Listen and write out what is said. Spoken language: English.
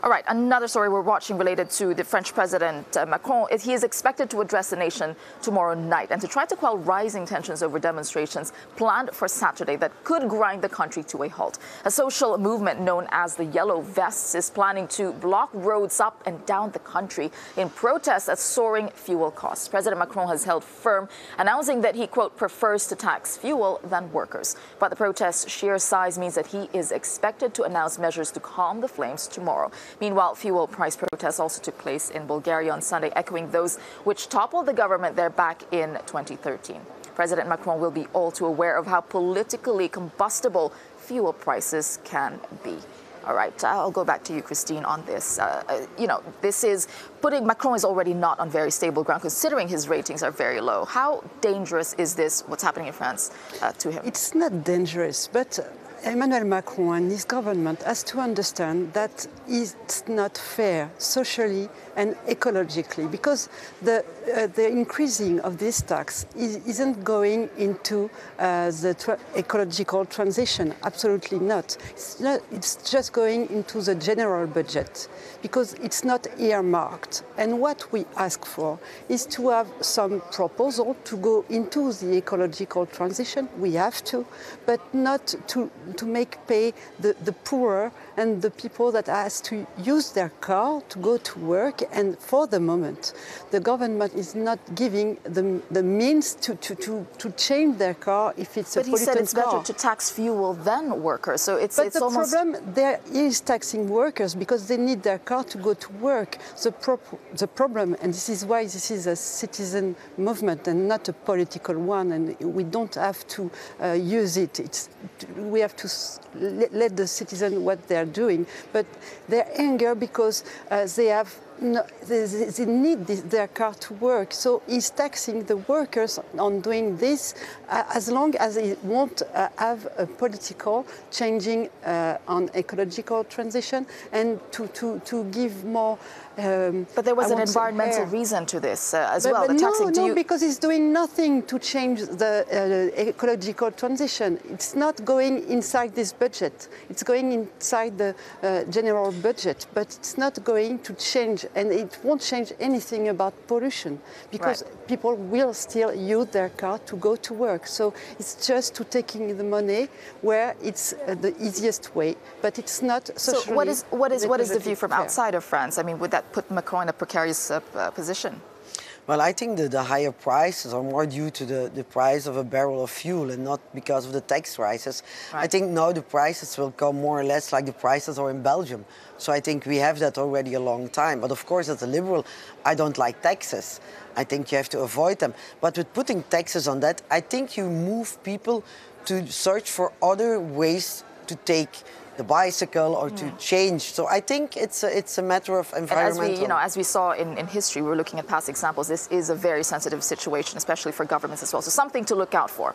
All right, another story we're watching related to the French President Macron is he is expected to address the nation tomorrow night and to try to quell rising tensions over demonstrations planned for Saturday that could grind the country to a halt. A social movement known as the Yellow Vests is planning to block roads up and down the country in protest at soaring fuel costs. President Macron has held firm, announcing that he, quote, prefers to tax fuel than workers. But the protest's sheer size means that he is expected to announce measures to calm the flames tomorrow. Meanwhile, fuel price protests also took place in Bulgaria on Sunday, echoing those which toppled the government there back in 2013. President Macron will be all too aware of how politically combustible fuel prices can be. All right, I'll go back to you, Christine, on this. This is putting Macron is already not on very stable ground, considering his ratings are very low. How dangerous is this, what's happening in France, to him? It's not dangerous, but Emmanuel Macron and his government has to understand that it's not fair socially and ecologically, because the increasing of this tax isn't going into the ecological transition. Absolutely not. It's just going into the general budget because it's not earmarked. And what we ask for is to have some proposal to go into the ecological transition. We have to, but not to make pay the poorer and the people that has to use their car to go to work. And for the moment, the government is not giving the means to change their car if it's a pollutant car. But he said it's better to tax fuel than workers. So it's the almost... problem there is taxing workers because they need their car to go to work. The problem, and this is why this is a citizen movement and not a political one, and we don't have to use it. We have to let the citizen what they are doing, but they're angry because they need their car to work. So he's taxing the workers on doing this as long as he won't have a political changing on ecological transition and to give more. But there was an environmental reason to this as well. No, because it's doing nothing to change the ecological transition. It's not going inside this budget. It's going inside the general budget, but it's not going to change, and it won't change anything about pollution because people will still use their car to go to work. So it's just to taking the money where it's the easiest way, but it's not socially. So what is the view from outside of France? I mean, would that put Macron in a precarious position? Well, I think that the higher prices are more due to the price of a barrel of fuel and not because of the tax rises. Right. I think now the prices will come more or less like the prices are in Belgium. So I think we have that already a long time. But of course, as a liberal, I don't like taxes. I think you have to avoid them. But with putting taxes on that, I think you move people to search for other ways to take the bicycle or to change. So I think it's a matter of environmental. And as we saw in history, we were looking at past examples. This is a very sensitive situation, especially for governments as well. So something to look out for.